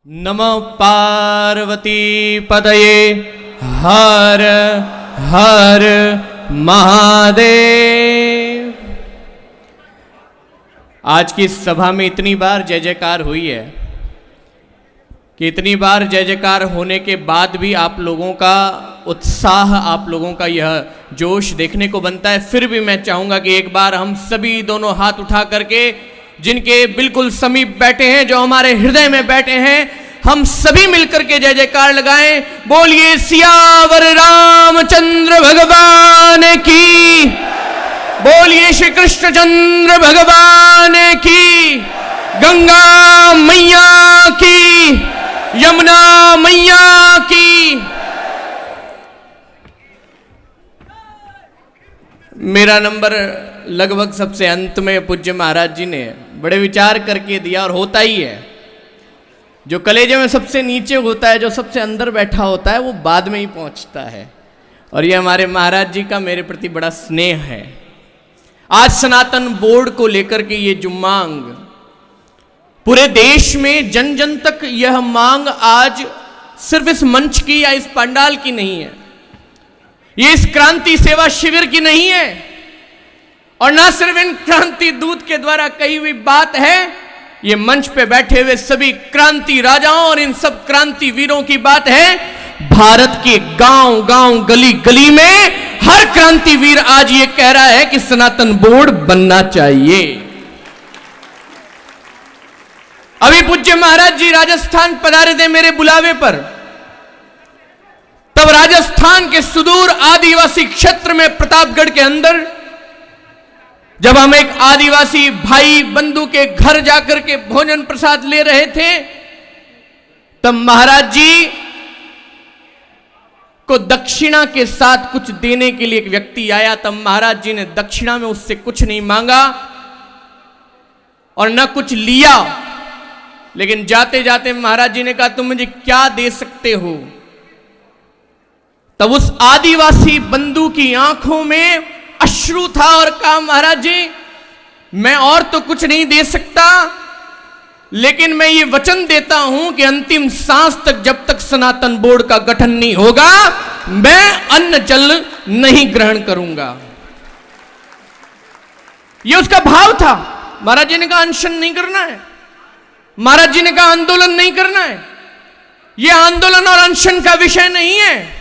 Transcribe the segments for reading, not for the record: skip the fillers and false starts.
नमो पार्वती पतये हर हर महादेव। आज की सभा में इतनी बार जय जयकार हुई है कि इतनी बार जय जयकार होने के बाद भी आप लोगों का उत्साह, आप लोगों का यह जोश देखने को बनता है। फिर भी मैं चाहूंगा कि एक बार हम सभी दोनों हाथ उठा करके, जिनके बिल्कुल समीप बैठे हैं, जो हमारे हृदय में बैठे हैं, हम सभी मिलकर के जय जयकार लगाएं। बोलिए सियावर रामचंद्र भगवान की, बोलिए श्री कृष्णचंद्र भगवान की, गंगा मैया की, यमुना मैया की। मेरा नंबर लगभग सबसे अंत में पूज्य महाराज जी ने बड़े विचार करके दिया, और होता ही है। जो कलेजे में सबसे नीचे होता है, जो सबसे अंदर बैठा होता है, वो बाद में ही पहुंचता है। और ये हमारे महाराज जी का मेरे प्रति बड़ा स्नेह है। आज सनातन बोर्ड को लेकर के ये जो मांग पूरे देश में जन जन तक, यह मांग आज सिर्फ इस मंच की या इस पंडाल की नहीं है, ये इस क्रांति सेवा शिविर की नहीं है, और ना सिर्फ इन क्रांति दूत के द्वारा कही हुई बात है। ये मंच पे बैठे हुए सभी क्रांति राजाओं और इन सब क्रांति वीरों की बात है। भारत के गांव गांव, गली गली में हर क्रांति वीर आज ये कह रहा है कि सनातन बोर्ड बनना चाहिए। अभी पूज्य महाराज जी राजस्थान पधारे थे मेरे बुलावे पर। तब राजस्थान के सुदूर आदिवासी क्षेत्र में प्रतापगढ़ के अंदर जब हम एक आदिवासी भाई बंधु के घर जाकर के भोजन प्रसाद ले रहे थे, तब महाराज जी को दक्षिणा के साथ कुछ देने के लिए एक व्यक्ति आया। तब महाराज जी ने दक्षिणा में उससे कुछ नहीं मांगा और न कुछ लिया, लेकिन जाते जाते महाराज जी ने कहा, तुम मुझे क्या दे सकते हो? तब उस आदिवासी बंधु की आंखों में अश्रु था और कहा, महाराज जी मैं और तो कुछ नहीं दे सकता, लेकिन मैं ये वचन देता हूं कि अंतिम सांस तक, जब तक सनातन बोर्ड का गठन नहीं होगा, मैं अन्न जल नहीं ग्रहण करूंगा। ये उसका भाव था। महाराज जी ने कहा अनशन नहीं करना है, महाराज जी ने कहा आंदोलन नहीं करना है। यह आंदोलन और अनशन का विषय नहीं है,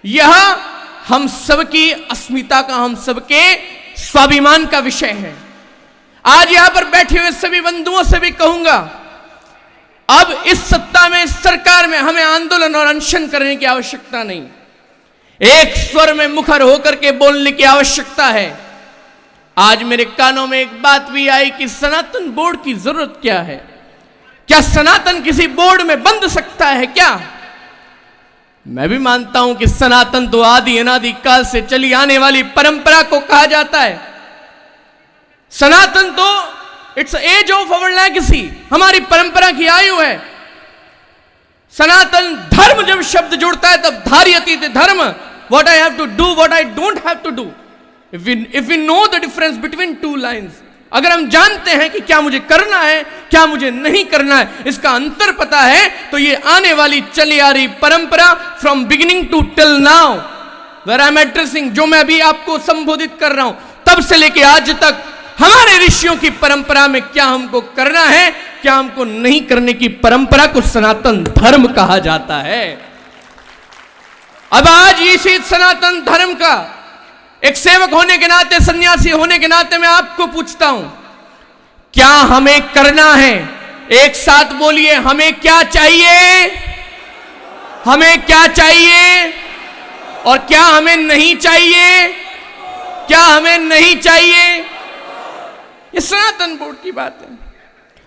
यह हम सबकी अस्मिता का, हम सबके स्वाभिमान का विषय है। आज यहां पर बैठे हुए सभी बंधुओं से भी कहूंगा, अब इस सत्ता में, इस सरकार में हमें आंदोलन और अनशन करने की आवश्यकता नहीं, एक स्वर में मुखर होकर के बोलने की आवश्यकता है। आज मेरे कानों में एक बात भी आई कि सनातन बोर्ड की जरूरत क्या है? क्या सनातन किसी बोर्ड में बंध सकता है क्या? मैं भी मानता हूं कि सनातन तो आदि अनादि काल से चली आने वाली परंपरा को कहा जाता है। सनातन तो it's age of our legacy, हमारी परंपरा की आयु है। सनातन धर्म जब शब्द जुड़ता है तब धार्यति धर्म, what I have to do, what I don't have to do. If we know the difference between two lines, अगर हम जानते हैं कि क्या मुझे करना है, क्या मुझे नहीं करना है, इसका अंतर पता है, तो ये आने वाली चली आ रही परंपरा from beginning to till now where I am addressing, जो मैं अभी आपको संबोधित कर रहा हूं, तब से लेके आज तक हमारे ऋषियों की परंपरा में क्या हमको करना है, क्या हमको नहीं करने की परंपरा को सनातन धर्म कहा जाता है। अब आज इसी सनातन धर्म का एक सेवक होने के नाते, सन्यासी होने के नाते मैं आपको पूछता हूं, क्या हमें करना है? एक साथ बोलिए, हमें क्या चाहिए? हमें क्या चाहिए और क्या हमें नहीं चाहिए? क्या हमें नहीं चाहिए? ये सनातन बोर्ड की बात है।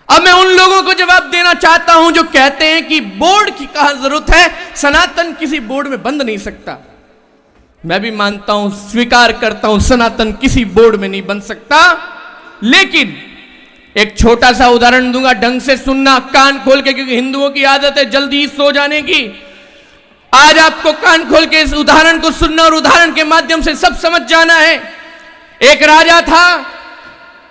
अब मैं उन लोगों को जवाब देना चाहता हूं जो कहते हैं कि बोर्ड की कहां जरूरत है, सनातन किसी बोर्ड में बंध नहीं सकता। मैं भी मानता हूं, स्वीकार करता हूं, सनातन किसी बोर्ड में नहीं बन सकता। लेकिन एक छोटा सा उदाहरण दूंगा, ढंग से सुनना, कान खोल के, क्योंकि हिंदुओं की आदत है जल्दी सो जाने की। आज आपको कान खोल के इस उदाहरण को सुनना और उदाहरण के माध्यम से सब समझ जाना है। एक राजा था,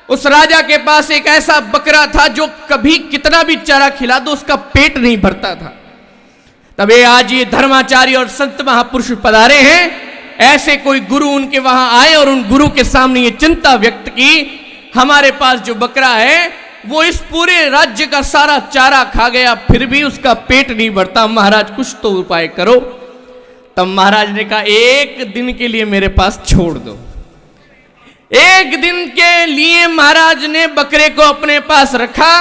उस राजा के पास एक ऐसा बकरा था जो कभी कितना भी चारा खिला दो उसका पेट नहीं भरता था। तभी आज ये धर्माचार्य और संत महापुरुष पधारे हैं, ऐसे कोई गुरु उनके वहां आए और उन गुरु के सामने ये चिंता व्यक्त की, हमारे पास जो बकरा है वो इस पूरे राज्य का सारा चारा खा गया, फिर भी उसका पेट नहीं भरता, महाराज कुछ तो उपाय करो। तब महाराज ने कहा एक दिन के लिए मेरे पास छोड़ दो। एक दिन के लिए महाराज ने बकरे को अपने पास रखा,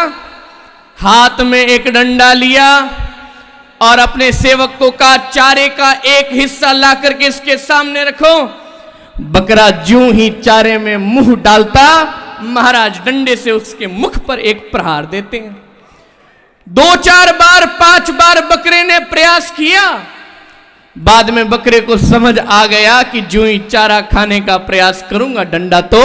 हाथ में एक डंडा लिया और अपने सेवक को कहा चारे का एक हिस्सा ला करके इसके सामने रखो। बकरा ज्यों ही चारे में मुंह डालता, महाराज डंडे से उसके मुख पर एक प्रहार देते हैं। 2-4 बार 5 बार बकरे ने प्रयास किया, बाद में बकरे को समझ आ गया कि ज्यों ही चारा खाने का प्रयास करूंगा डंडा तो,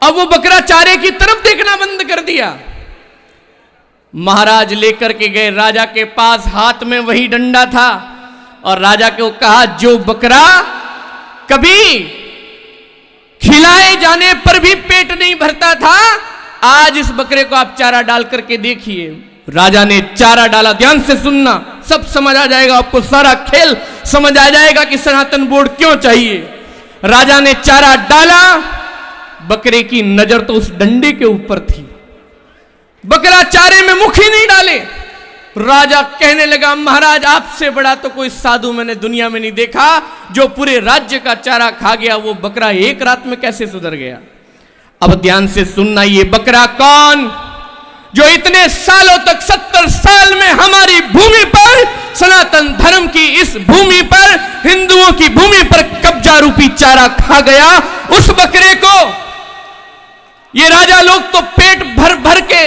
अब वो बकरा चारे की तरफ देखना बंद कर दिया। महाराज लेकर के गए राजा के पास, हाथ में वही डंडा था और राजा को कहा जो बकरा कभी खिलाए जाने पर भी पेट नहीं भरता था, आज इस बकरे को आप चारा डाल करके देखिए। राजा ने चारा डाला, ध्यान से सुनना, सब समझ आ जाएगा आपको, सारा खेल समझ आ जाएगा कि सनातन बोर्ड क्यों चाहिए। राजा ने चारा डाला, बकरे की नजर तो उस डंडे के ऊपर थी, बकरा चारे में मुख ही नहीं डाले। राजा कहने लगा महाराज आपसे बड़ा तो कोई साधु मैंने दुनिया में नहीं देखा, जो पूरे राज्य का चारा खा गया, वो बकरा एक रात में कैसे सुधर गया। अब ध्यान से सुनना, ये बकरा कौन, जो इतने सालों तक 70 साल में हमारी भूमि पर, सनातन धर्म की इस भूमि पर, हिंदुओं की भूमि पर कब्जा रूपी चारा खा गया, उस बकरे को ये राजा लोग तो पेट भर भर के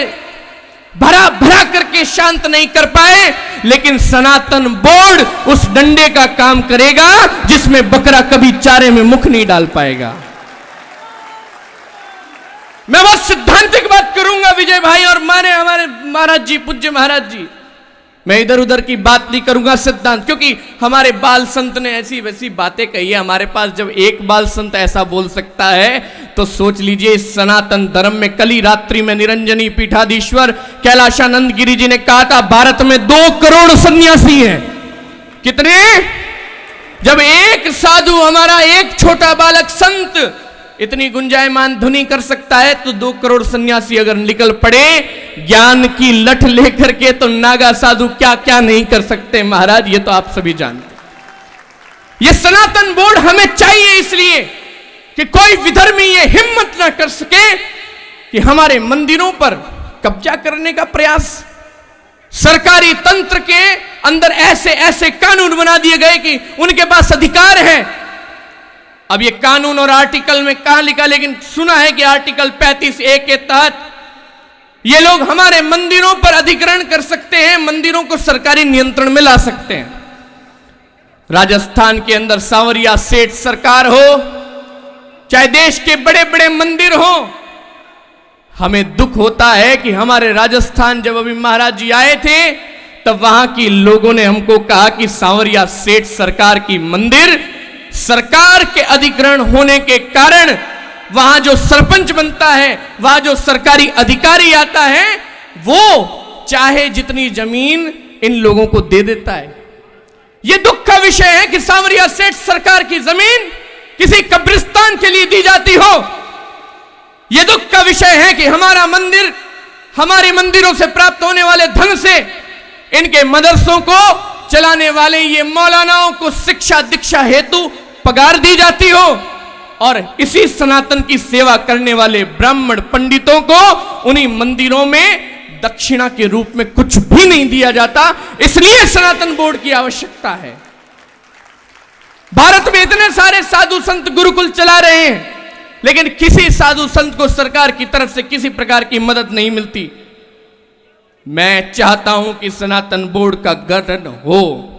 भरा भरा करके शांत नहीं कर पाए, लेकिन सनातन बोर्ड उस डंडे का काम करेगा जिसमें बकरा कभी चारे में मुख नहीं डाल पाएगा। मैं बस सिद्धांतिक बात करूंगा विजय भाई और माने हमारे महाराज जी, पूज्य महाराज जी, मैं इधर उधर की बात नहीं करूंगा, सिद्धांत, क्योंकि हमारे बाल संत ने ऐसी वैसी बातें कही है। हमारे पास जब एक बाल संत ऐसा बोल सकता है तो सोच लीजिए इस सनातन धर्म में। कल ही रात्रि में निरंजनी पीठाधीश्वर कैलाशानंद गिरी जी ने कहा था भारत में 2 करोड़ सन्यासी हैं। कितने? जब एक साधु, हमारा एक छोटा बालक संत इतनी गुंजायमान धुनी कर सकता है, तो 2 करोड़ सन्यासी अगर निकल पड़े ज्ञान की लठ लेकर के, तो नागा साधु क्या क्या नहीं कर सकते महाराज, ये तो आप सभी जानते। ये सनातन बोर्ड हमें चाहिए इसलिए कि कोई विधर्मी ये हिम्मत ना कर सके कि हमारे मंदिरों पर कब्जा करने का प्रयास। सरकारी तंत्र के अंदर ऐसे ऐसे कानून बना दिए गए कि उनके पास अधिकार है। अब ये कानून और आर्टिकल में कहां लिखा, लेकिन सुना है कि आर्टिकल 35A के तहत ये लोग हमारे मंदिरों पर अधिग्रहण कर सकते हैं, मंदिरों को सरकारी नियंत्रण में ला सकते हैं। राजस्थान के अंदर सांवरिया सेठ सरकार हो, चाहे देश के बड़े बड़े मंदिर हो, हमें दुख होता है कि हमारे राजस्थान जब अभी महाराज जी आए थे तब वहां की लोगों ने हमको कहा कि सांवरिया सेठ सरकार की मंदिर सरकार के अधिग्रहण होने के कारण वहां जो सरपंच बनता है, वहां जो सरकारी अधिकारी आता है, वो चाहे जितनी जमीन इन लोगों को दे देता है। यह दुख का विषय है कि सांवरिया सेठ सरकार की जमीन किसी कब्रिस्तान के लिए दी जाती हो। यह दुख का विषय है कि हमारा मंदिर, हमारे मंदिरों से प्राप्त होने वाले धन से इनके मदरसों को चलाने वाले ये मौलानाओं को शिक्षा दीक्षा हेतु पगार दी जाती हो, और इसी सनातन की सेवा करने वाले ब्राह्मण पंडितों को उन्हीं मंदिरों में दक्षिणा के रूप में कुछ भी नहीं दिया जाता। इसलिए सनातन बोर्ड की आवश्यकता है। भारत में इतने सारे साधु संत गुरुकुल चला रहे हैं, लेकिन किसी साधु संत को सरकार की तरफ से किसी प्रकार की मदद नहीं मिलती। मैं चाहता हूं कि सनातन बोर्ड का गठन हो,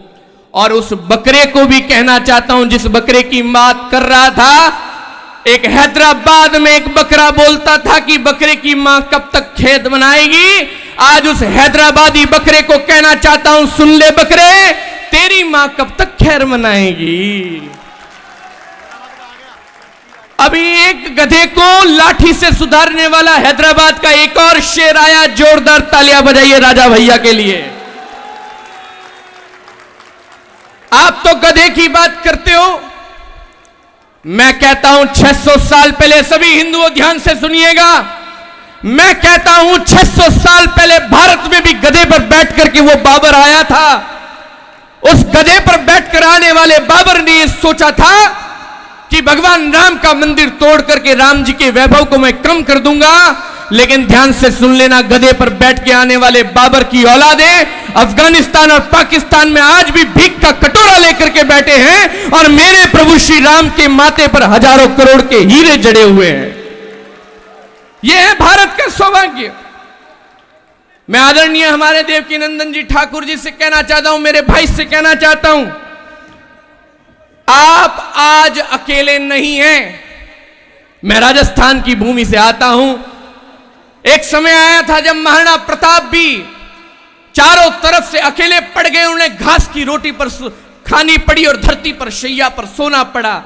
और उस बकरे को भी कहना चाहता हूं जिस बकरे की बात कर रहा था। एक हैदराबाद में एक बकरा बोलता था कि बकरे की मां कब तक खेत बनाएगी। आज उस हैदराबादी बकरे को कहना चाहता हूं, सुन ले बकरे, तेरी मां कब तक खैर मनाएगी। अभी एक गधे को लाठी से सुधारने वाला हैदराबाद का एक और शेर आया, जोरदार तालियां बजाइए राजा भैया के लिए। आप तो गधे की बात करते हो, मैं कहता हूं 600 साल पहले, सभी हिंदुओं ध्यान से सुनिएगा, मैं कहता हूं 600 साल पहले भारत में भी गधे पर बैठ करके वो बाबर आया था। उस गधे पर बैठकर आने वाले बाबर ने यह सोचा था कि भगवान राम का मंदिर तोड़ करके राम जी के वैभव को मैं कम कर दूंगा। लेकिन ध्यान से सुन लेना, गधे पर बैठ के आने वाले बाबर की औलादें अफगानिस्तान और पाकिस्तान में आज भी भीख का कटोरा लेकर के बैठे हैं और मेरे प्रभु श्री राम के माथे पर हजारों करोड़ के हीरे जड़े हुए हैं। यह है भारत का सौभाग्य। मैं आदरणीय हमारे देवकी नंदन जी ठाकुर जी से कहना चाहता हूं, मेरे भाई से कहना चाहता हूं, आप आज अकेले नहीं हैं। मैं राजस्थान की भूमि से आता हूं। एक समय आया था जब महाराणा प्रताप भी चारों तरफ से अकेले पड़ गए, उन्हें घास की रोटी पर खानी पड़ी और धरती पर शैया पर सोना पड़ा।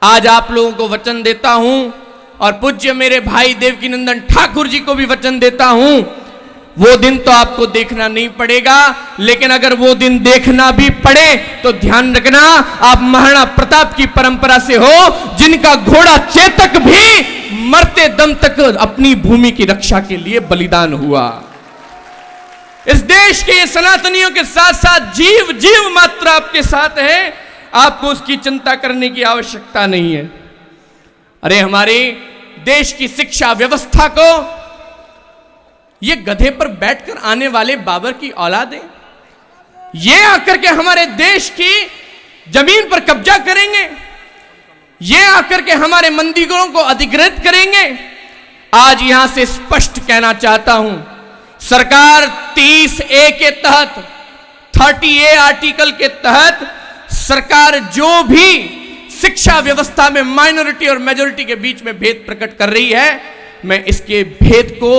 आज आप लोगों को वचन देता हूं और पूज्य मेरे भाई देवकी नंदन ठाकुर जी को भी वचन देता हूं, वो दिन तो आपको देखना नहीं पड़ेगा, लेकिन अगर वो दिन देखना भी पड़े तो ध्यान रखना, आप महाराणा प्रताप की परंपरा से हो, जिनका घोड़ा चेतक भी मरते दम तक अपनी भूमि की रक्षा के लिए बलिदान हुआ। इस देश के सनातनियों के साथ साथ जीव जीव मात्र आपके साथ है, आपको उसकी चिंता करने की आवश्यकता नहीं है। अरे हमारे देश की शिक्षा व्यवस्था को ये गधे पर बैठकर आने वाले बाबर की औलादें ये आकर के हमारे देश की जमीन पर कब्जा करेंगे, ये आकर के हमारे मंदिरों को अधिग्रहित करेंगे। आज यहां से स्पष्ट कहना चाहता हूं, सरकार 30A के तहत, 30A आर्टिकल के तहत सरकार जो भी शिक्षा व्यवस्था में माइनॉरिटी और मेजॉरिटी के बीच में भेद प्रकट कर रही है, मैं इसके भेद को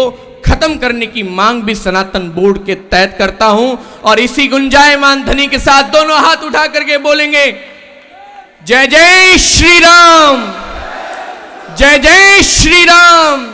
खत्म करने की मांग भी सनातन बोर्ड के तहत करता हूं। और इसी गुंजायमान ध्वनि के साथ दोनों हाथ उठा करके बोलेंगे, जय जय श्री राम, जय जय श्री राम।